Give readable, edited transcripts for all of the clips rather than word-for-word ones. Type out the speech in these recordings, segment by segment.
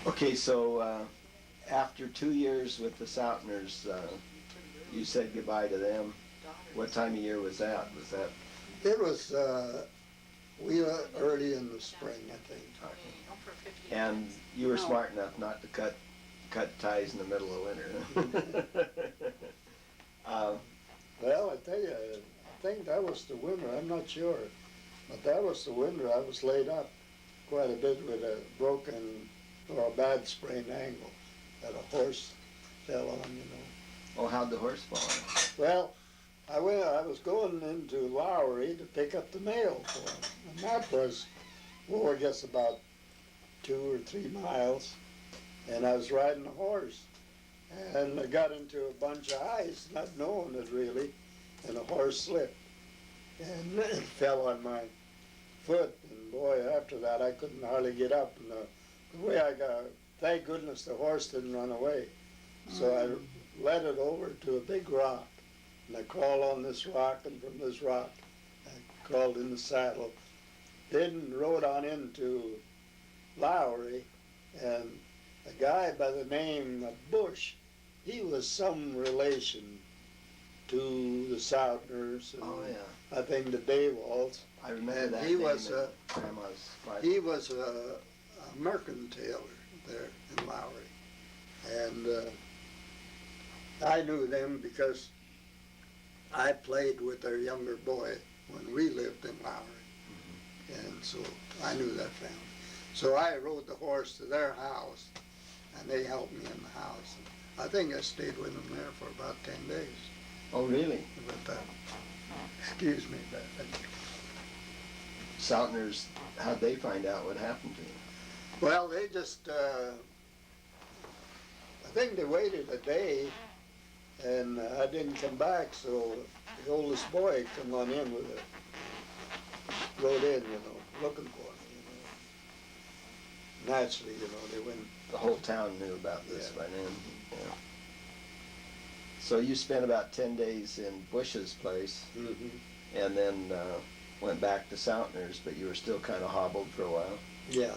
Okay, so after 2 years with the Souteners, you said goodbye to them. What time of year was that? Was that? It was, we were early in the spring, I think. And you were smart enough not to cut ties in the middle of winter. Well, I tell you, I think that was the winter, I'm not sure. But that was the winter I was laid up quite a bit with a broken or a bad sprained ankle that a horse fell on, you know. Oh, how'd the horse fall on? Well, I was going into Lowry to pick up the mail for him. And that was, I guess about 2 or 3 miles. And I was riding a horse. And I got into a bunch of ice, not knowing it really, and the horse slipped. And it fell on my foot. And boy, after that I couldn't hardly get up. And the way I got, thank goodness the horse didn't run away. So I led it over to a big rock. And I crawled on this rock, and from this rock I crawled in the saddle. Then rode on into Lowry, and a guy by the name of Bush, he was some relation to the Souteners, and Oh, yeah. I think the Daywalls. I remember And that he name was in Grandma's Bible. He was a mercantailer there in Lowry. And I knew them because I played with their younger boy when we lived in Lowry. And so I knew that family. So I rode the horse to their house, and they helped me in the house. I think I stayed with them there for about 10 days. Oh, really? But, excuse me, but Souteners, how'd they find out what happened to you? well, they just, I think they waited a day, and I didn't come back, so the oldest boy come on in with a, rode in, you know, looking for me, you know. Naturally, you know, they went. The whole town knew about this Yeah. by then. Yeah. So you spent about 10 days in Bush's place, and then went back to Souteners, but you were still kind of hobbled for a while. Yeah,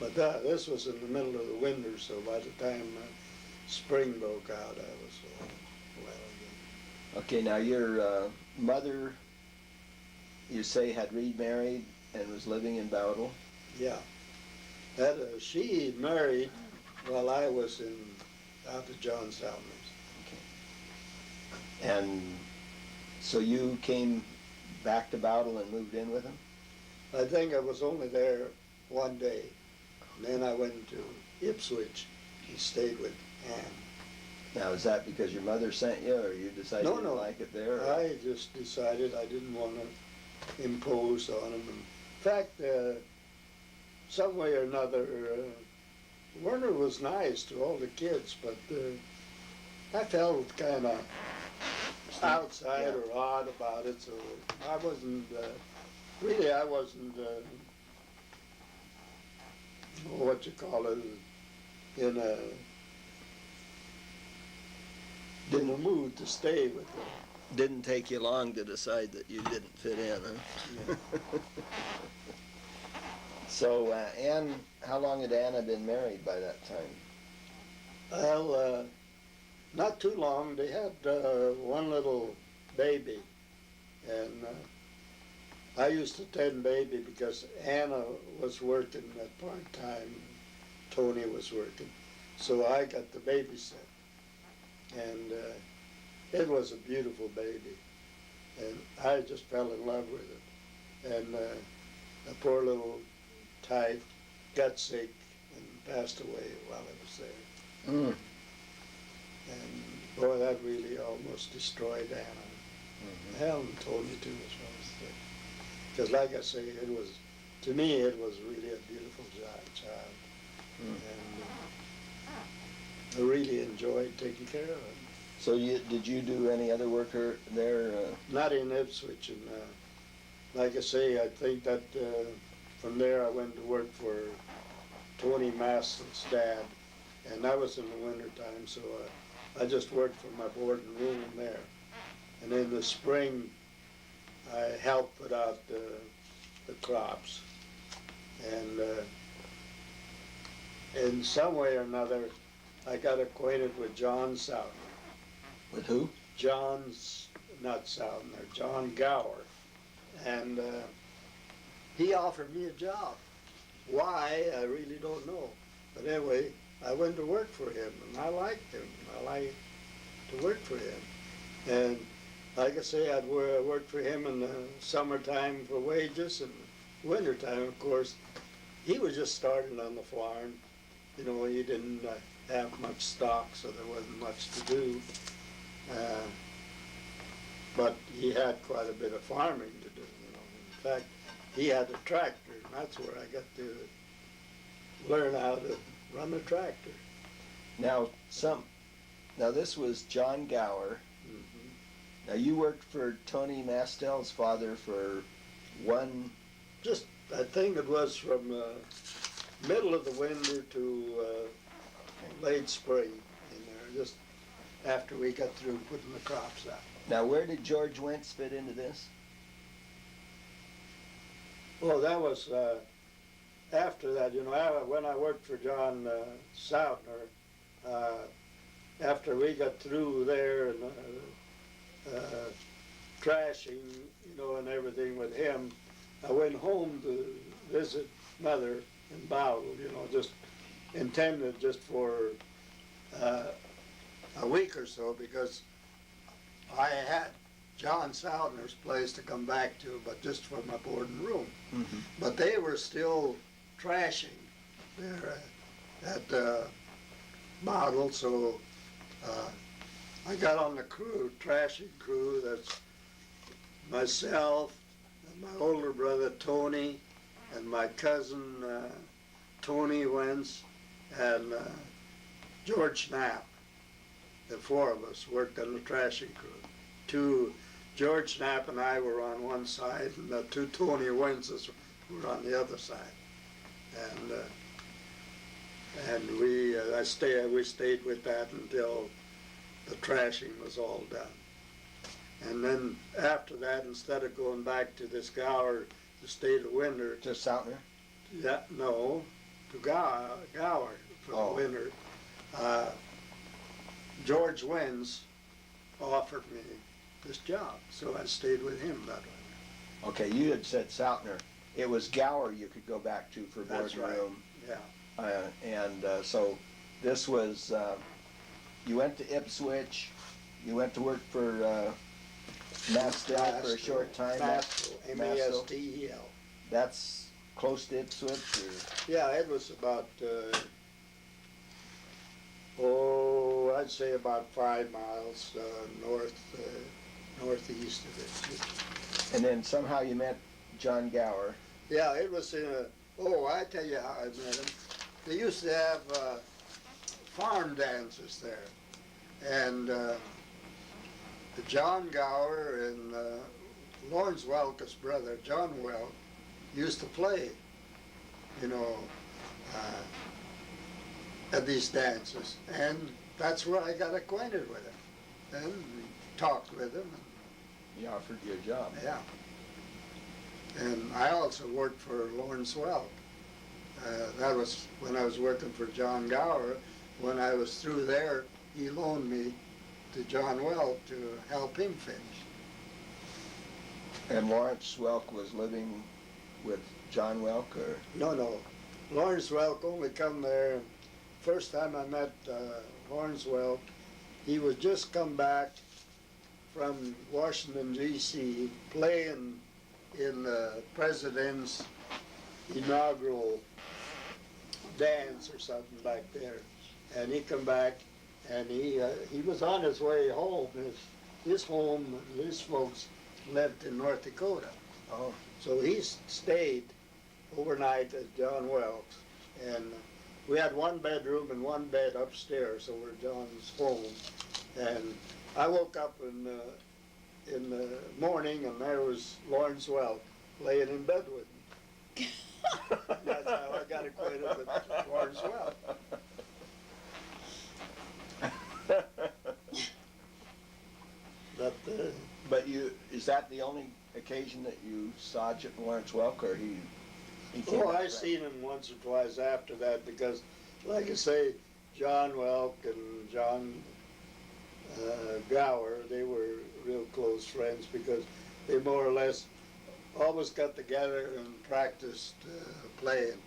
but this was in the middle of the winter, so by the time spring broke out, I was well again. Okay, now your mother, you say, had remarried and was living in Bowdle. Yeah, that she married while I was out to John Souteners. Okay. And so you came back to Bowdle and moved in with him? I think I was only there one day. And then I went to Ipswich and stayed with Ann. Now, is that because your mother sent you, or you decided you didn't like it there? Or? I just decided I didn't want to impose on them. In fact, some way or another, Werner was nice to all the kids, but I felt kind of outside or odd about it, so I wasn't, really I wasn't, what you call it, in a mood to stay with them. Didn't take you long to decide that you didn't fit in, huh? Yeah. So, Ann, how long had Anna been married by that time? Well, not too long. They had one little baby, and I used to tend baby because Anna was working at part-time, Tony was working, so I got the babysit. And it was a beautiful baby, and I just fell in love with it. And the poor little tyke got sick and passed away while I was there. Mm. And boy, that really almost destroyed Anna. Helen told me too as well as sick. Because like I say, it was, to me, it was really a beautiful child. And I really enjoyed taking care of it. So did you do any other work there? Not in Ipswich, and like I say, I think that from there I went to work for Tony Maston's dad, and that was in the winter time, so I just worked for my board and room there. And in the spring, I helped put out the crops, and in some way or another, I got acquainted with John Soutner. With who? Not Soutner, John Gower. And he offered me a job. Why, I really don't know. But anyway, I went to work for him, and I liked him. I liked to work for him. And like I say, I'd work for him in the summertime for wages, and wintertime, of course. He was just starting on the farm. You know, he didn't have much stock, so there wasn't much to do. But he had quite a bit of farming to do, you know. In fact, he had a tractor, and that's where I got to learn how to run a tractor. Now this was John Gower. Mm-hmm. Now you worked for Tony Mastel's father for one... Just, I think it was from middle of the winter to late spring, in there, just after we got through putting the crops out. Now where did George Wentz fit into this? Well, that was after that, you know, when I worked for John Soutner, after we got through there and trashing, you know, and everything with him, I went home to visit Mother in Bowell, you know, just intended just for a week or so, because I had John Soutner's place to come back to, but just for my board and room. Mm-hmm. But they were still trashing there at Bowell, so I got on the trashing crew. That's myself, and my older brother Tony, and my cousin Tony Wentz, and George Knapp. The four of us worked on the trashing crew. George Knapp and I were on one side, and the two Tony Wentzes were on the other side. And we stayed with that until the trashing was all done. And then after that, instead of going back to this Gower to stay the winter, To Soutner? to Gower for the winter, George Wentz offered me this job, so I stayed with him that way. Okay, you had said Soutner. It was Gower you could go back to for board That's and right. room. Yeah. So this was, you went to Ipswich, you went to work for Mastel for a short time. Mastel, M-A-S-T-E-L. That's close to Ipswich, or? Yeah, it was about, I'd say about 5 miles northeast of Ipswich. And then somehow you met John Gower. Yeah, it was in I tell you how I met him. They used to have farm dances there. And John Gower and Lawrence Welk's brother, John Welk, used to play, you know, at these dances. And that's where I got acquainted with him. And we talked with him. He offered you a job. Yeah. And I also worked for Lawrence Welk. That was when I was working for John Gower. When I was through there, he loaned me to John Welk to help him finish. And Lawrence Welk was living with John Welk, or? No. Lawrence Welk only come there. First time I met Lawrence Welk, he was just come back from Washington, D.C., playing in the president's inaugural dance or something back there. And he come back, and he was on his way home. His folks lived in North Dakota. Oh. So he stayed overnight at John Welk's. And we had one bedroom and one bed upstairs over John's home. And I woke up in the morning, and there was Lawrence Welk laying in bed with me. That's how I got acquainted with Lawrence Welk. But is that the only occasion that you saw Lawrence Welk, or he came back I around? seen him once or twice after that, because like I say, John Welk and John Gower, they were real close friends because they more or less always got together and practiced playing.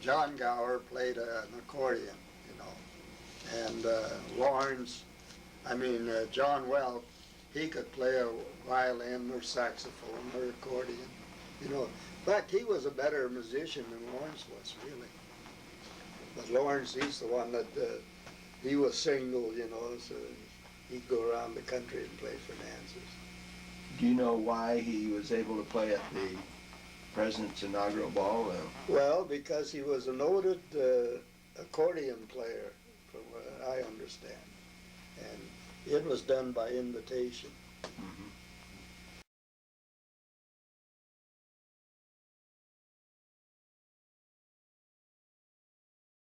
John Gower played an accordion, you know, and John Welk, he could play a violin or saxophone or accordion, you know. In fact, he was a better musician than Lawrence was, really. But Lawrence, he's the one that, he was single, you know, so he'd go around the country and play for dances. Do you know why he was able to play at the President's inaugural ball? Well, because he was a noted accordion player, from what I understand. And it was done by invitation. Mm-hmm.